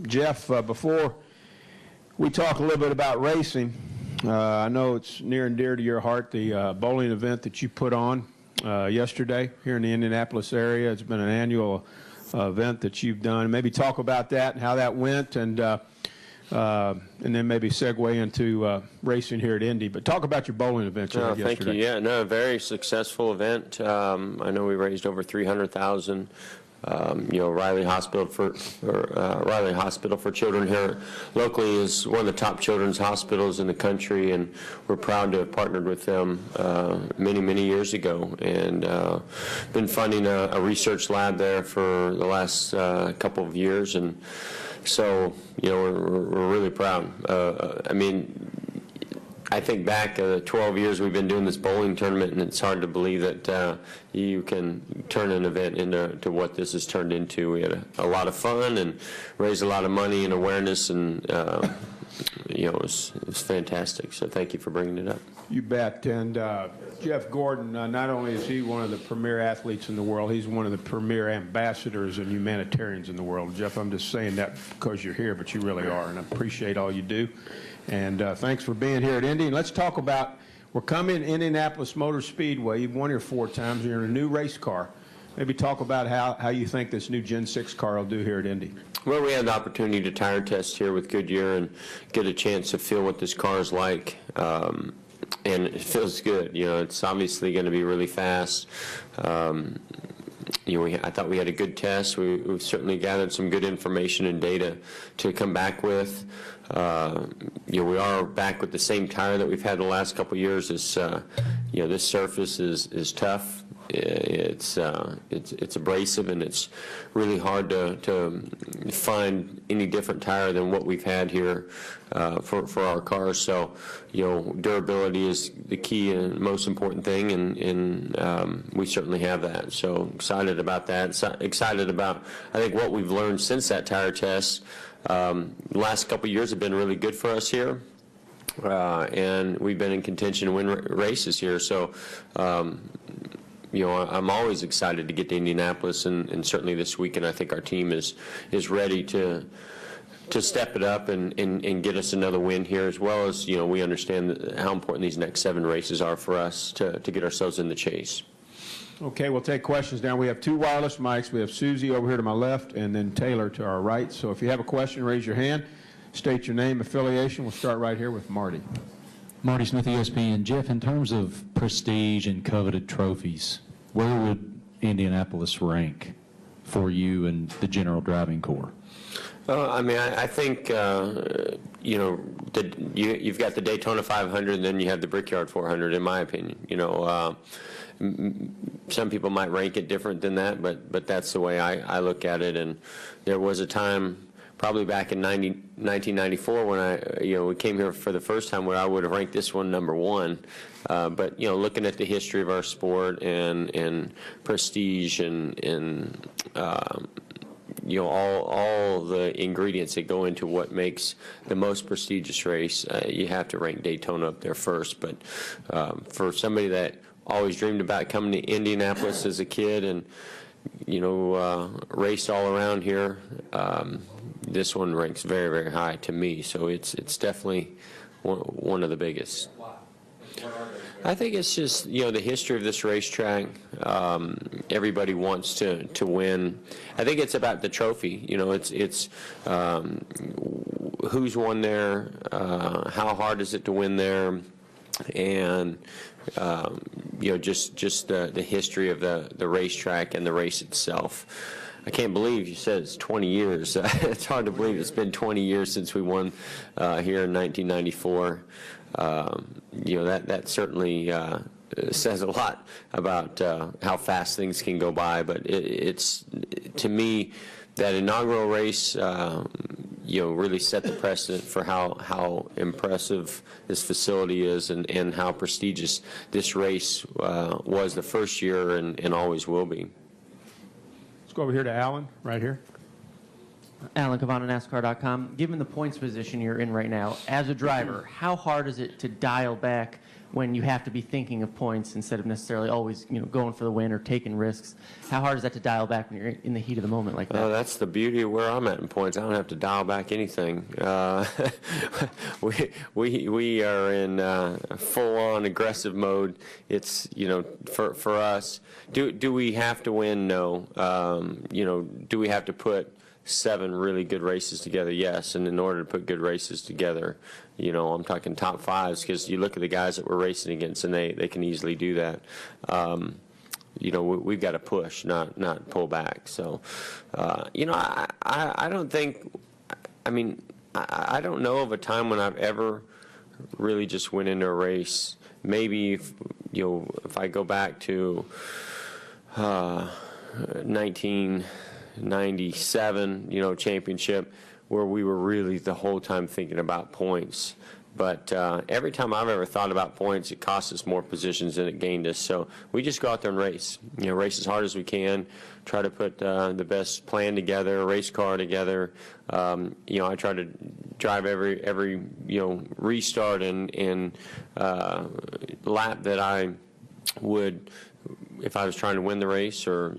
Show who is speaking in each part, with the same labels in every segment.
Speaker 1: Jeff, before we talk a little bit about racing, I know it's near and dear to your heart, the bowling event that you put on yesterday here in the Indianapolis area. It's been an annual event that you've done. Maybe talk about that and how that went, and then maybe segue into racing here at Indy. But talk about your bowling event yesterday.
Speaker 2: Thank you. Yeah, no, a very successful event. I know we raised over $300,000. Riley Hospital for Children here locally is one of the top children's hospitals in the country, and we're proud to have partnered with them many years ago, and been funding a research lab there for the last couple of years, and so we're really proud. I think back 12 years we've been doing this bowling tournament, and it's hard to believe that you can turn an event into what this has turned into. We had a lot of fun and raised a lot of money and awareness, and it was fantastic. So thank you for bringing it up.
Speaker 1: You bet. And Jeff Gordon, not only is he one of the premier athletes in the world, he's one of the premier ambassadors and humanitarians in the world. Jeff, I'm just saying that because you're here, but you really are, and I appreciate all you do. And thanks for being here at Indy. And let's talk about, we're coming to Indianapolis Motor Speedway. You've won here 4 times. You're in a new race car. Maybe talk about how you think this new Gen 6 car will do here at Indy.
Speaker 2: Well, we had the opportunity to tire test here with Goodyear and get a chance to feel what this car is like. And it feels good. It's obviously going to be really fast. I thought we had a good test. We've certainly gathered some good information and data to come back with. We are back with the same tire that we've had the last couple of years. This surface is tough. It's abrasive, and it's really hard to find any different tire than what we've had here for our cars. So, durability is the key and most important thing, and we certainly have that. So excited about that. Excited about, I think, what we've learned since that tire test. The last couple of years have been really good for us here. And we've been in contention to win races here. So, I'm always excited to get to Indianapolis, and certainly this weekend I think our team is ready to step it up and get us another win here, as well as, we understand how important these next 7 races are for us to get ourselves in the chase.
Speaker 1: Okay, we'll take questions now. We have 2 wireless mics. We have Susie over here to my left and then Taylor to our right. So if you have a question, raise your hand, state your name, affiliation. We'll start right here with Marty.
Speaker 3: Marty Smith, ESPN. Jeff, in terms of prestige and coveted trophies, where would Indianapolis rank for you and the general driving corps?
Speaker 2: I think, you've got the Daytona 500, and then you have the Brickyard 400, in my opinion. Some people might rank it different than that, but that's the way I look at it. And there was a time, probably back in 1994, when we came here for the first time, where I would have ranked this one number 1. But looking at the history of our sport and prestige and all the ingredients that go into what makes the most prestigious race, you have to rank Daytona up there first. But for somebody that always dreamed about coming to Indianapolis as a kid and raced all around here, this one ranks very high to me. So it's definitely one of the biggest. I think it's just the history of this racetrack. Everybody wants to win. I think it's about the trophy. It's who's won there, how hard is it to win there, and just the history of the racetrack and the race itself. I can't believe you said it's 20 years. It's hard to believe it's been 20 years since we won here in 1994. That certainly says a lot about how fast things can go by. But it's to me, that inaugural race, really set the precedent for how impressive this facility is and how prestigious this race was the first year and always will be.
Speaker 1: Let's go over here to Alan, right here.
Speaker 4: Alan Cavana, NASCAR.com. Given the points position you're in right now, as a driver, how hard is it to dial back when you have to be thinking of points instead of necessarily always, going for the win or taking risks? How hard is that to dial back when you're in the heat of the moment like that?
Speaker 2: Oh, that's the beauty of where I'm at in points. I don't have to dial back anything. We are in full-on aggressive mode. It's, for us, do we have to win? No. Do we have to put 7 really good races together? Yes. And in order to put good races together, I'm talking top 5s, because you look at the guys that we're racing against, and they can easily do that. We've got to push, not pull back. So, I don't think, I don't know of a time when I've ever really just went into a race. Maybe if I go back to 1997, championship, where we were really the whole time thinking about points. But every time I've ever thought about points, it cost us more positions than it gained us. So we just go out there and race. Race as hard as we can, try to put the best plan together, a race car together. I try to drive every restart and lap that I would if I was trying to win the race, or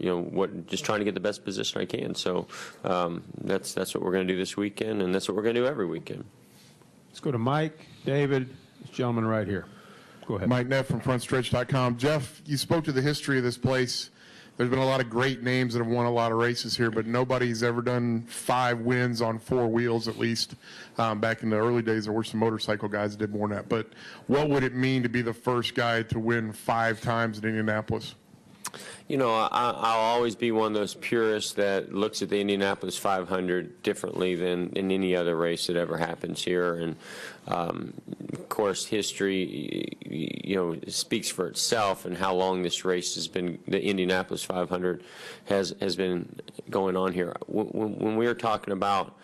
Speaker 2: just trying to get the best position I can. So that's what we're going to do this weekend, and that's what we're going to do every weekend.
Speaker 1: Let's go to Mike, David, this gentleman right here. Go ahead.
Speaker 5: Mike Neff from FrontStretch.com. Jeff, you spoke to the history of this place. There's been a lot of great names that have won a lot of races here, but nobody's ever done 5 wins on 4 wheels, at least. Back in the early days, there were some motorcycle guys that did more than that. But what would it mean to be the first guy to win 5 times at Indianapolis?
Speaker 2: I'll always be one of those purists that looks at the Indianapolis 500 differently than in any other race that ever happens here. And, of course, history, speaks for itself, and how long this race has been, the Indianapolis 500 has been going on here. When we were talking about,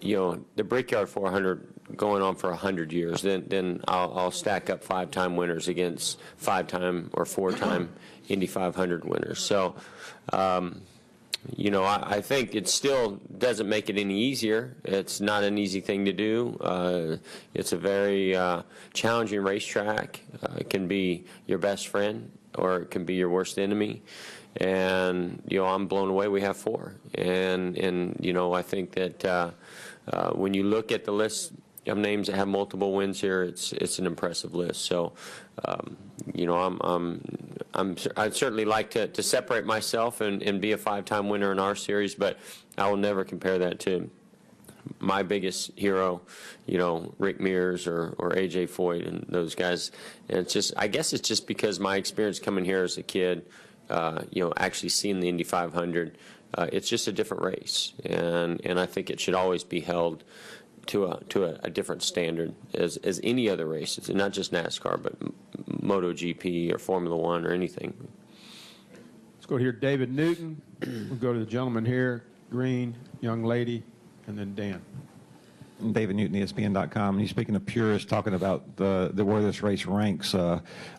Speaker 2: the Brickyard 400 going on for 100 years, then I'll stack up 5-time winners against 5-time or 4-time Indy 500 winners. So, I think it still doesn't make it any easier. It's not an easy thing to do. It's a very challenging racetrack. It can be your best friend, or it can be your worst enemy. And, I'm blown away we have 4. And I think that when you look at the list of names that have multiple wins here, it's an impressive list. So, I'd certainly like to separate myself and be a 5-time winner in our series, but I will never compare that to my biggest hero, Rick Mears or AJ Foyt and those guys. And I guess it's just because my experience coming here as a kid, actually seeing the Indy 500, it's just a different race, and I think it should always be held to a different standard as any other races, and not just NASCAR, but MotoGP or Formula One or anything.
Speaker 1: Let's go here, David Newton. We'll go to the gentleman here, green, young lady, and then Dan.
Speaker 6: David Newton, ESPN.com. He's speaking of purists, talking about where this race ranks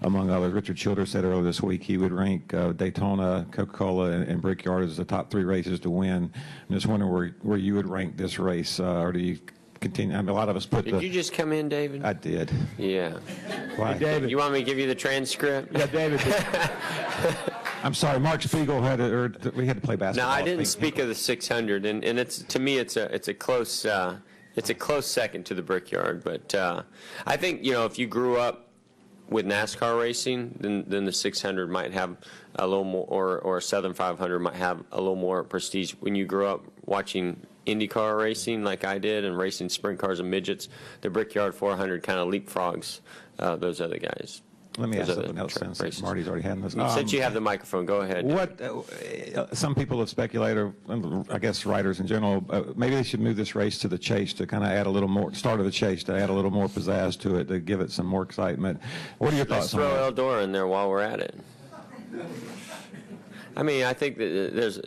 Speaker 6: among others. Richard Childress said earlier this week he would rank Daytona, Coca-Cola, and Brickyard as the top 3 races to win. I'm just wondering where you would rank this race, or do you continue? A lot of us put
Speaker 2: Did you just come in, David?
Speaker 6: I did.
Speaker 2: Yeah.
Speaker 6: Why?
Speaker 1: Hey, David.
Speaker 2: You want me to give you the transcript?
Speaker 1: Yeah, David.
Speaker 6: I'm sorry, Mark Spiegel we had to play basketball.
Speaker 2: No, I didn't speak of the 600, and it's, to me, it's a close second to the Brickyard. But I think, if you grew up with NASCAR racing, then the 600 might have a little more, or a Southern 500 might have a little more prestige. When you grew up watching IndyCar racing like I did, and racing sprint cars and midgets, the Brickyard 400 kind of leapfrogs those other guys.
Speaker 6: Let me ask something else, since Marty's already had this.
Speaker 2: Since you have the microphone, go ahead.
Speaker 6: Some people have speculated, I guess writers in general, maybe they should move this race to the chase to kind of add a little more, start of the chase, to add a little more pizzazz to it, to give it some more excitement. What are your thoughts on that?
Speaker 2: Let's throw Eldora in there while we're at it. I think that there's,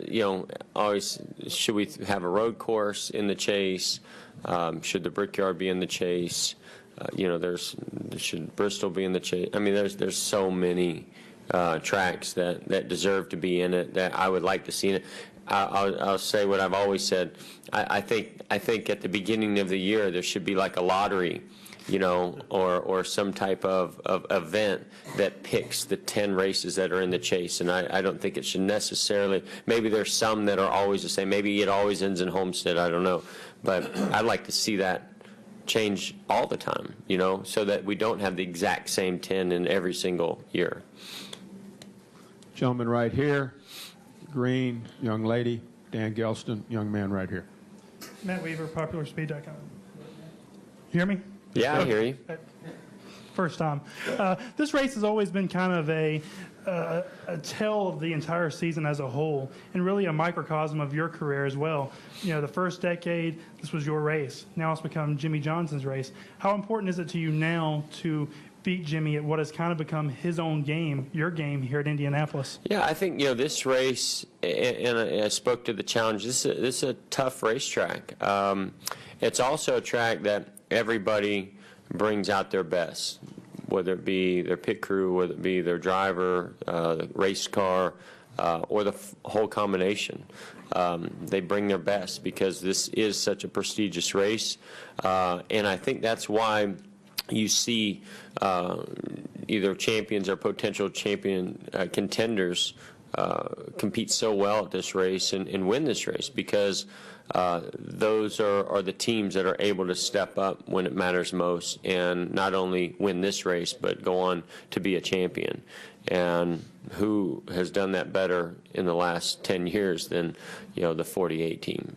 Speaker 2: always, should we have a road course in the chase? Should the Brickyard be in the chase? Should Bristol be in the chase? There's so many tracks that deserve to be in it that I would like to see in it. I'll say what I've always said. I think at the beginning of the year there should be like a lottery, or some type of event that picks the 10 races that are in the chase. And I don't think it should necessarily, maybe there's some that are always the same. Maybe it always ends in Homestead, I don't know. But I'd like to see that change all the time, so that we don't have the exact same 10 in every single year.
Speaker 1: Gentleman right here, green, young lady, Dan Gelston, young man right here.
Speaker 7: Matt Weaver, PopularSpeed.com. You hear me?
Speaker 2: Yeah, I hear you.
Speaker 7: First time. This race has always been kind of a tell of the entire season as a whole, and really a microcosm of your career as well. The first decade, this was your race. Now it's become Jimmy Johnson's race. How important is it to you now to beat Jimmy at what has kind of become his own game, your game here at Indianapolis?
Speaker 2: Yeah, I think, this race, and I spoke to the challenge, this is a tough racetrack. It's also a track that everybody brings out their best, whether it be their pit crew, whether it be their driver, the race car, or the whole combination. They bring their best because this is such a prestigious race, and I think that's why you see either champions or potential champion contenders compete so well at this race and win this race, because those are the teams that are able to step up when it matters most and not only win this race but go on to be a champion. And who has done that better in the last 10 years than the 48 team?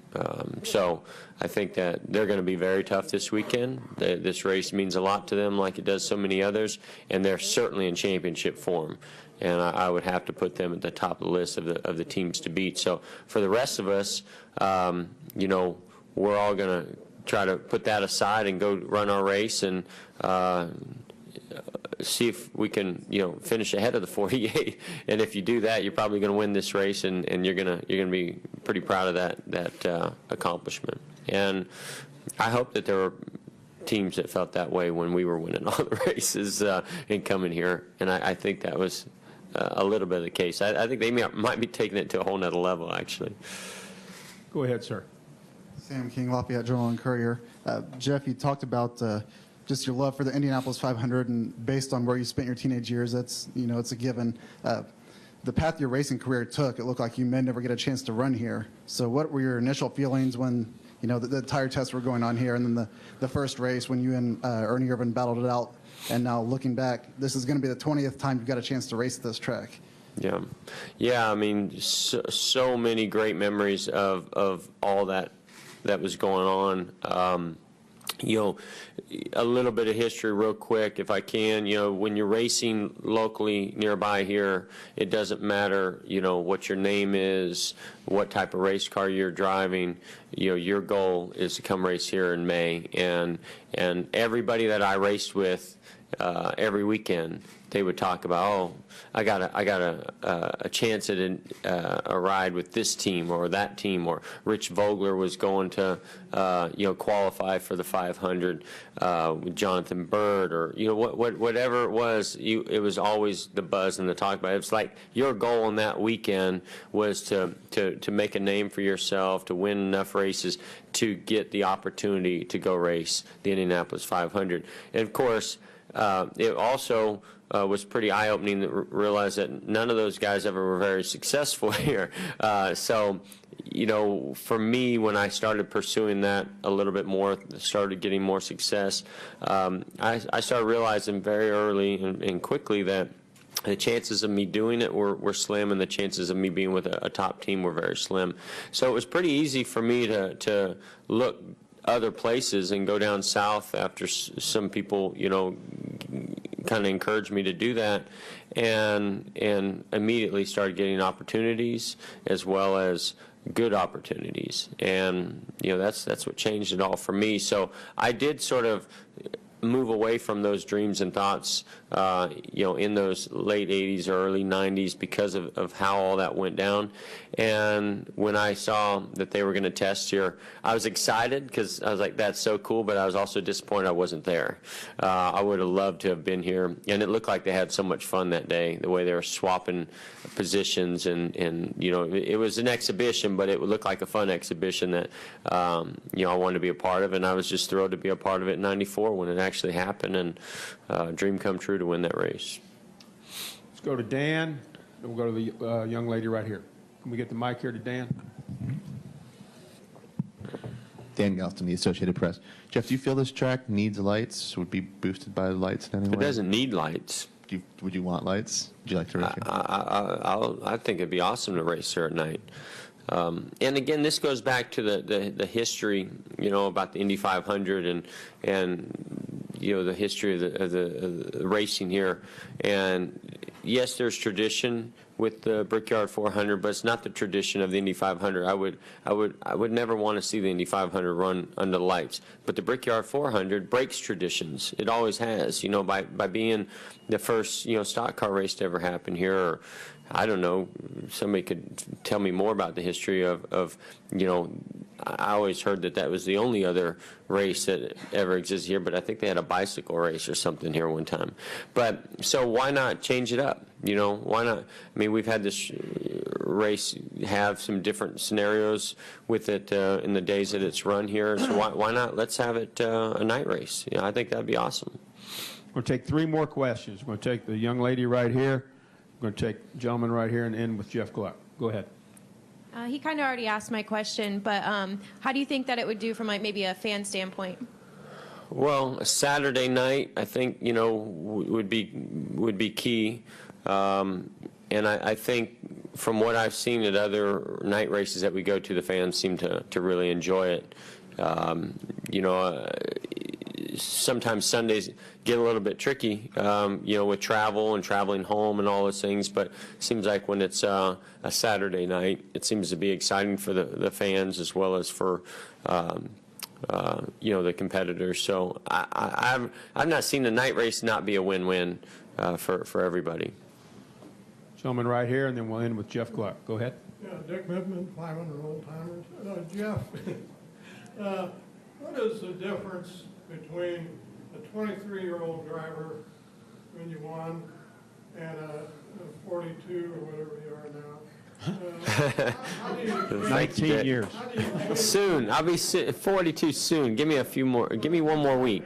Speaker 2: So I think that they're going to be very tough this weekend. This race means a lot to them, like it does so many others, and they're certainly in championship form. And I would have to put them at the top of the list of the teams to beat. So for the rest of us, we're all going to try to put that aside and go run our race and see if we can, finish ahead of the 48. And if you do that, you're probably going to win this race, and you're going to be pretty proud of that accomplishment. And I hope that there were teams that felt that way when we were winning all the races and coming here. And I think that was a little bit of the case. I think they might be taking it to a whole nother level, actually.
Speaker 1: Go ahead, sir.
Speaker 8: Sam King, Lafayette Journal and Courier. Jeff, you talked about just your love for the Indianapolis 500, and based on where you spent your teenage years, that's, it's a given. The path your racing career took, it looked like you may never get a chance to run here. So what were your initial feelings when, the tire tests were going on here, and then the first race when you and Ernie Irvin battled it out, and now looking back, this is going to be the 20th time you've got a chance to race this track?
Speaker 2: Yeah. I mean, so many great memories of all that was going on. A little bit of history real quick, if I can. When you're racing locally nearby here, it doesn't matter, what your name is, what type of race car you're driving. Your goal is to come race here in May. And everybody that I raced with every weekend, they would talk about, oh, I got a chance at a ride with this team or that team, or Rich Vogler was going to qualify for the 500 with Jonathan Bird, or whatever it was. It was always the buzz and the talk about it. It's like your goal on that weekend was to make a name for yourself, to win enough races to get the opportunity to go race the Indianapolis 500. And of course, it also was pretty eye-opening to realize that none of those guys ever were very successful here. So, for me, when I started pursuing that a little bit more, started getting more success, I started realizing very early and quickly that the chances of me doing it were slim, and the chances of me being with a top team were very slim. So it was pretty easy for me to look other places and go down south after some people, kind of encouraged me to do that, and immediately started getting opportunities as well as good opportunities. And, that's what changed it all for me. So I did sort of move away from those dreams and thoughts, in those late 80s or early 90s because of how all that went down. And when I saw that they were going to test here, I was excited because I was like, that's so cool, but I was also disappointed I wasn't there. I would have loved to have been here, and it looked like they had so much fun that day, the way they were swapping positions, and it was an exhibition, but it would look like a fun exhibition that, I wanted to be a part of, and I was just thrilled to be a part of it in '94 when it actually actually happen, and dream come true to win that race.
Speaker 1: Let's go to Dan, and we'll go to the young lady right here. Can we get the mic here to Dan?
Speaker 9: Dan Galston, the Associated Press. Jeff, do you feel this track needs lights? Would be boosted by the lights in any
Speaker 2: It
Speaker 9: way?
Speaker 2: doesn't need lights.
Speaker 9: Would you want lights? Would you like to race here?
Speaker 2: I think it'd be awesome to race there at night. And again, this goes back to the history, about the Indy 500 and the history of the racing here. And yes, there's tradition with the Brickyard 400, but it's not the tradition of the Indy 500. I would never want to see the Indy 500 run under the lights. But the Brickyard 400 breaks traditions. It always has, by being the first, stock car race to ever happen here. Or I don't know, somebody could tell me more about the history of I always heard that was the only other race that ever existed here, but I think they had a bicycle race or something here one time. But so why not change it up? Why not? I mean, we've had this race have some different scenarios with it in the days that it's run here. So why not? Let's have it a night race. I think that'd be awesome.
Speaker 1: We're going to take 3 more questions. We're going to take the young lady right here. We're going to take the gentleman right here and end with Jeff Gluck. Go ahead.
Speaker 10: He kind of already asked my question, but how do you think that it would do from maybe a fan standpoint?
Speaker 2: Well, a Saturday night, I think, would be key. And I think from what I've seen at other night races that we go to, the fans seem to really enjoy it. Sometimes Sundays get a little bit tricky, with travel and traveling home and all those things, but it seems like when it's a Saturday night, it seems to be exciting for the fans as well as for the competitors. So I've not seen a night race not be a win-win for everybody.
Speaker 1: Gentleman right here, and then we'll end with Jeff Gluck. Go ahead.
Speaker 11: Yeah, Dick Mittman, 500 Old Timers. Jeff, what is the difference between a 23-year-old driver when you won and a 42 or whatever you are now? How do you
Speaker 1: 19 years.
Speaker 2: Soon. I'll be 42 soon. Give me a few more. Give me one more week.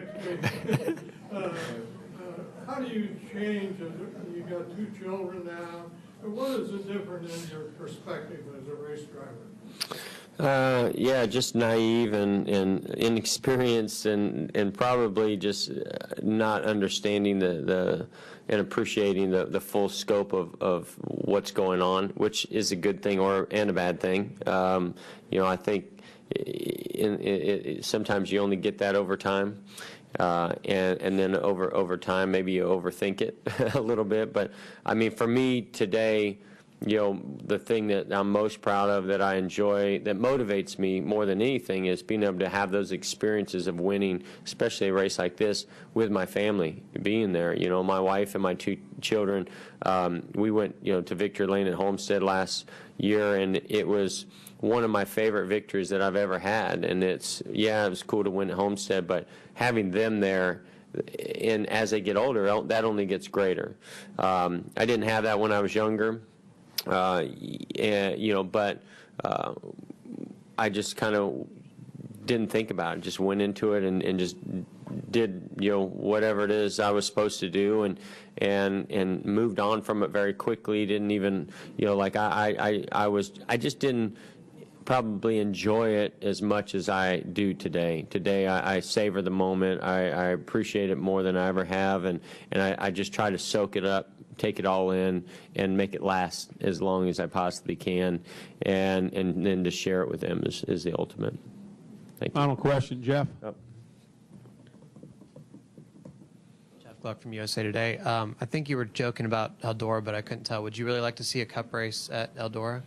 Speaker 11: How do you change? You got 2 children now. What is the difference in your perspective as a race driver?
Speaker 2: Yeah, just naive and inexperienced and probably just not understanding and appreciating the full scope of what's going on, which is a good thing and a bad thing. I think sometimes you only get that over time. And then over time, maybe you overthink it a little bit. But, I mean, for me today, the thing that I'm most proud of, that I enjoy, that motivates me more than anything is being able to have those experiences of winning, especially a race like this, with my family, being there. My wife and my 2 children, we went, to Victory Lane at Homestead last year, and it was one of my favorite victories that I've ever had. And it was cool to win at Homestead, but having them there, and as they get older, that only gets greater. I didn't have that when I was younger, but I just kind of didn't think about it. Just went into it and just did whatever it is I was supposed to do, and moved on from it very quickly. Didn't even I just didn't probably enjoy it as much as I do today. Today, I savor the moment. I appreciate it more than I ever have, and I just try to soak it up, take it all in, and make it last as long as I possibly can, and then to share it with them is the ultimate. Thank you.
Speaker 1: Final question, Jeff.
Speaker 2: Oh.
Speaker 12: Jeff Gluck from USA Today. I think you were joking about Eldora, but I couldn't tell. Would you really like to see a cup race at Eldora?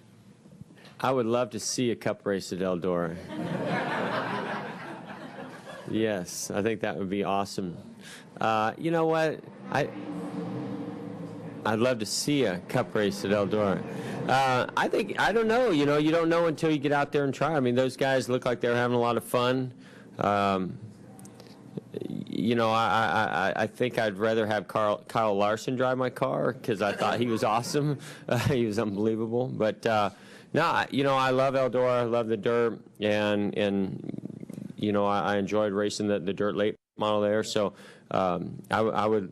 Speaker 2: I would love to see a cup race at Eldora. Yes, I think that would be awesome. You know what? I'd love to see a cup race at Eldora. I don't know. You don't know until you get out there and try. I mean, those guys look like they're having a lot of fun. I think I'd rather have Kyle Larson drive my car because I thought he was awesome. He was unbelievable. But no, I love Eldora. I love the dirt, and I enjoyed racing the dirt late. model there. So I would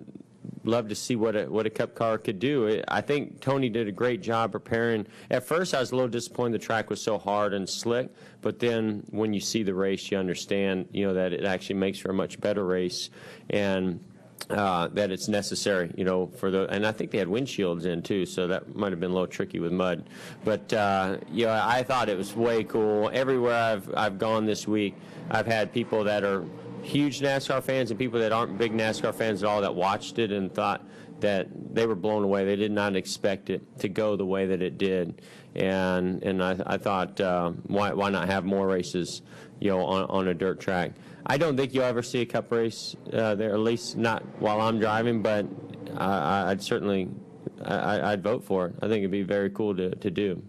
Speaker 2: love to see what a Cup car could do. I think Tony did a great job preparing. At first, I was a little disappointed the track was so hard and slick, but then when you see the race, you understand, that it actually makes for a much better race, and that it's necessary, and I think they had windshields in too, so that might have been a little tricky with mud. But I thought it was way cool. Everywhere I've gone this week, I've had people that are huge NASCAR fans and people that aren't big NASCAR fans at all that watched it and thought that they were blown away. They did not expect it to go the way that it did, and I thought why not have more races, on a dirt track. I don't think you'll ever see a Cup race there, at least not while I'm driving, but I'd certainly I'd vote for it. I think it'd be very cool to do.